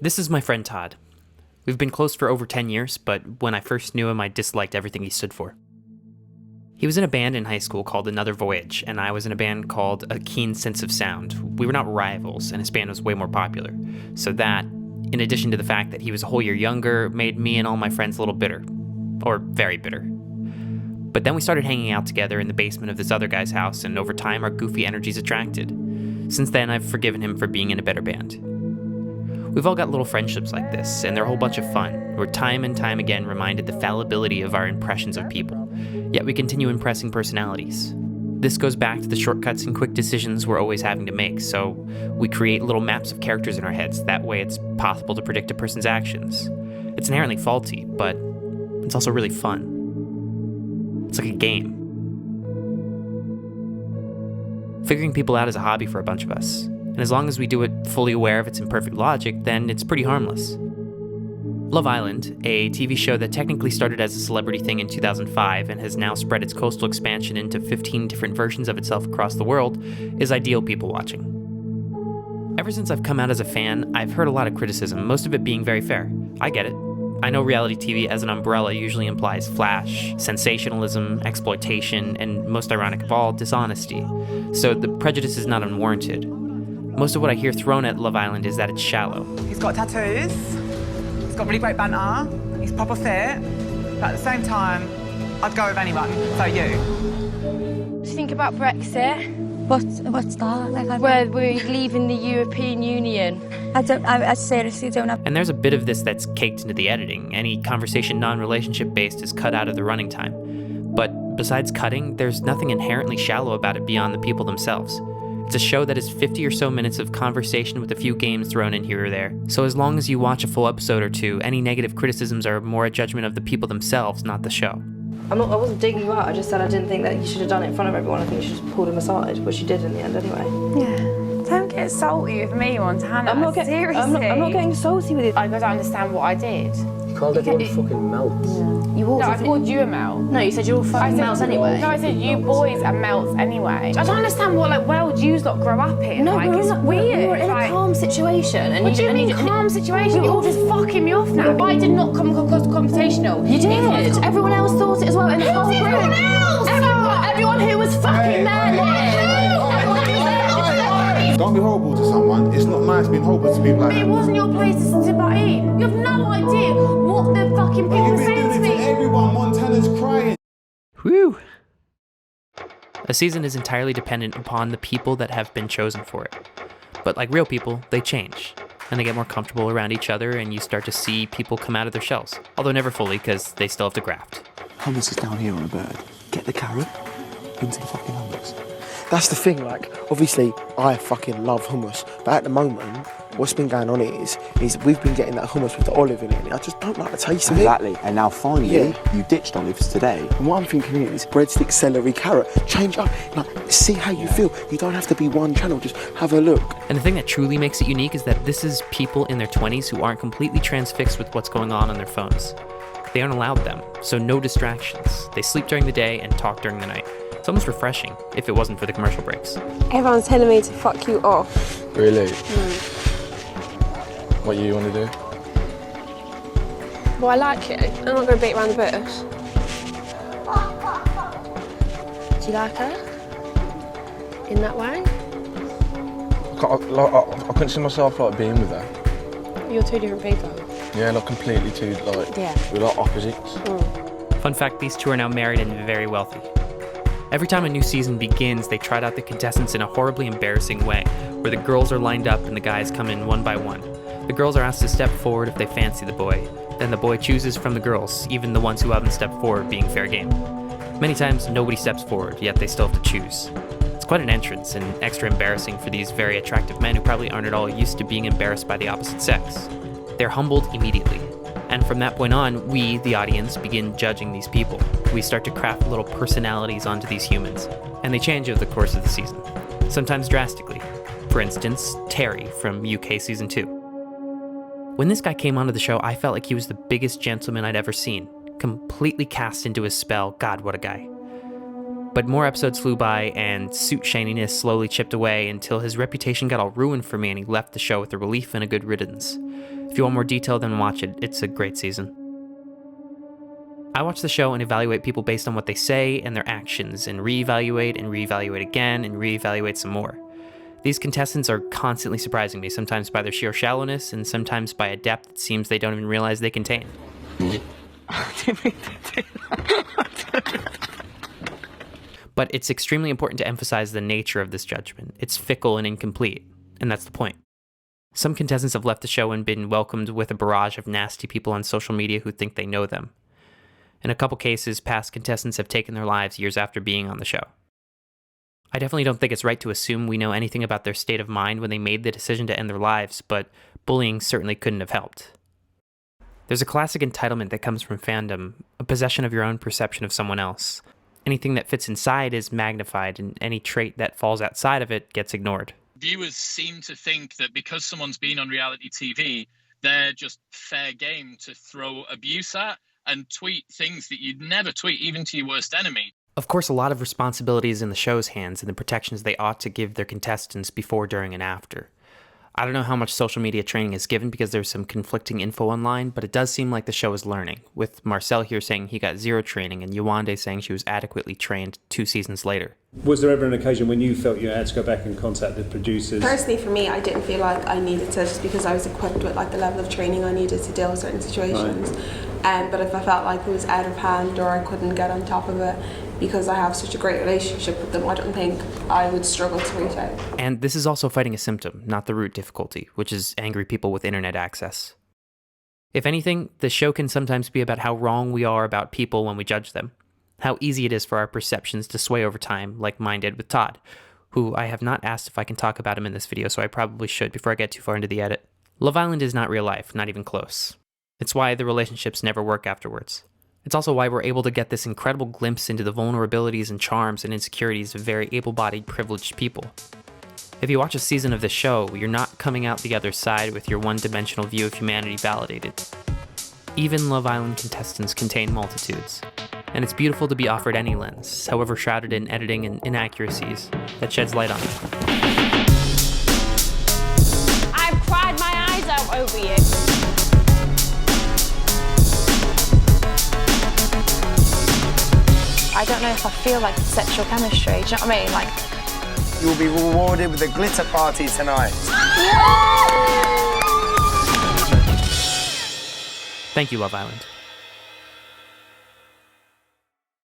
This is my friend Todd. We've been close for over 10 years, but when I first knew him, I disliked everything he stood for. He was in a band in high school called Another Voyage, and I was in a band called A Keen Sense of Sound. We were not rivals, and his band was way more popular. So that, in addition to the fact that he was a whole year younger, made me and all my friends a little bitter. Or very bitter. But then we started hanging out together in the basement of this other guy's house, and over time our goofy energies attracted. Since then, I've forgiven him for being in a better band. We've all got little friendships like this, and they're a whole bunch of fun. We're time and time again reminded the fallibility of our impressions of people, yet we continue impressing personalities. This goes back to the shortcuts and quick decisions we're always having to make, so we create little maps of characters in our heads. That way it's possible to predict a person's actions. It's inherently faulty, but it's also really fun. It's like a game. Figuring people out is a hobby for a bunch of us. And as long as we do it fully aware of its imperfect logic, then it's pretty harmless. Love Island, a TV show that technically started as a celebrity thing in 2005 and has now spread its coastal expansion into 15 different versions of itself across the world, is ideal people watching. Ever since I've come out as a fan, I've heard a lot of criticism, most of it being very fair. I get it. I know reality TV as an umbrella usually implies flash, sensationalism, exploitation, and most ironic of all, dishonesty. So the prejudice is not unwarranted. Most of what I hear thrown at Love Island is that it's shallow. He's got tattoos, he's got really great banter, he's proper fit, but at the same time, I'd go with anyone, so you. What do you think about Brexit? What's that? Where we're leaving the European Union. I seriously don't have... And there's a bit of this that's caked into the editing. Any conversation non-relationship based is cut out of the running time. But besides cutting, there's nothing inherently shallow about it beyond the people themselves. It's a show that is 50 or so minutes of conversation with a few games thrown in here or there. So as long as you watch a full episode or two, any negative criticisms are more a judgment of the people themselves, not the show. I wasn't digging you out, I just said I didn't think that you should have done it in front of everyone. I think you should have pulled him aside, which you did in the end anyway. Yeah. Don't get salty with me, Montana. Seriously. I'm not getting salty with you. I don't understand what I did. You called everyone fucking melts. Yeah. You all No, I called you a melt. No, you said you're all fucking melts anyway. No, I said you boys are melts anyway. I don't understand what world you lot grow up in. No, it's weird. We were in a calm situation. And what do you mean calm situation? You're all just fucking me off now. I did not come across confrontational. You did. Everyone else thought it as well in the whole room. Everyone else? Everyone who was fucking there. Don't be horrible to someone. It's not nice being horrible to people like that. It wasn't your place to butt in. You have no idea what the fucking people are saying to me. Everyone, Montana's crying. Whew. A season is entirely dependent upon the people that have been chosen for it. But like real people, they change. And they get more comfortable around each other, and you start to see people come out of their shells. Although never fully, because they still have to graft. Hummus is down here on a bird. Get the carrot into the fucking hummus. That's the thing, obviously I fucking love hummus, but at the moment, what's been going on is we've been getting that hummus with the olive in it, and I just don't like the taste of it. Exactly, and now finally, you ditched olives today. And what I'm thinking is, breadstick, celery, carrot, change up, see how you feel. You don't have to be one channel, just have a look. And the thing that truly makes it unique is that this is people in their 20s who aren't completely transfixed with what's going on their phones. They aren't allowed them, so no distractions. They sleep during the day and talk during the night. It's almost refreshing, if it wasn't for the commercial breaks. Everyone's telling me to fuck you off. Really? What you want to do? Well, I like you. I'm not going to beat around the bush. Do you like her? In that way? I couldn't see myself being with her. You're two different people. Yeah, completely two, we're opposites. Fun fact, these two are now married and very wealthy. Every time a new season begins, they trot out the contestants in a horribly embarrassing way, where the girls are lined up and the guys come in one by one. The girls are asked to step forward if they fancy the boy. Then the boy chooses from the girls, even the ones who haven't stepped forward being fair game. Many times, nobody steps forward, yet they still have to choose. It's quite an entrance, and extra embarrassing for these very attractive men who probably aren't at all used to being embarrassed by the opposite sex. They're humbled immediately. And from that point on, we, the audience, begin judging these people. We start to craft little personalities onto these humans, and they change over the course of the season, sometimes drastically. For instance, Terry from UK Season 2. When this guy came onto the show, I felt like he was the biggest gentleman I'd ever seen, completely cast into his spell. God, what a guy. But more episodes flew by, and suit shininess slowly chipped away until his reputation got all ruined for me and he left the show with a relief and a good riddance. If you want more detail, then watch it. It's a great season. I watch the show and evaluate people based on what they say and their actions, and reevaluate again, and reevaluate some more. These contestants are constantly surprising me, sometimes by their sheer shallowness, and sometimes by a depth it seems they don't even realize they contain. But it's extremely important to emphasize the nature of this judgment. It's fickle and incomplete, and that's the point. Some contestants have left the show and been welcomed with a barrage of nasty people on social media who think they know them. In a couple cases, past contestants have taken their lives years after being on the show. I definitely don't think it's right to assume we know anything about their state of mind when they made the decision to end their lives, but bullying certainly couldn't have helped. There's a classic entitlement that comes from fandom, a possession of your own perception of someone else. Anything that fits inside is magnified, and any trait that falls outside of it gets ignored. Viewers seem to think that because someone's been on reality TV, they're just fair game to throw abuse at and tweet things that you'd never tweet, even to your worst enemy. Of course, a lot of responsibility is in the show's hands and the protections they ought to give their contestants before, during, and after. I don't know how much social media training is given because there's some conflicting info online, but it does seem like the show is learning, with Marcel here saying he got zero training and Yewande saying she was adequately trained 2 seasons later. Was there ever an occasion when you felt you had to go back and contact the producers? Personally, for me, I didn't feel like I needed to, just because I was equipped with like the level of training I needed to deal with certain situations. Right. But if I felt like it was out of hand or I couldn't get on top of it, because I have such a great relationship with them, I don't think I would struggle to reach out. And this is also fighting a symptom, not the root difficulty, which is angry people with internet access. If anything, the show can sometimes be about how wrong we are about people when we judge them. How easy it is for our perceptions to sway over time, like mine did with Todd, who I have not asked if I can talk about him in this video, so I probably should before I get too far into the edit. Love Island is not real life, not even close. It's why the relationships never work afterwards. It's also why we're able to get this incredible glimpse into the vulnerabilities and charms and insecurities of very able-bodied, privileged people. If you watch a season of this show, you're not coming out the other side with your one-dimensional view of humanity validated. Even Love Island contestants contain multitudes, and it's beautiful to be offered any lens, however shrouded in editing and inaccuracies, that sheds light on it. I've cried my eyes out over you. I don't know if I feel like it's sexual chemistry, do you know what I mean? Like, you'll be rewarded with a glitter party tonight. Thank you, Love Island.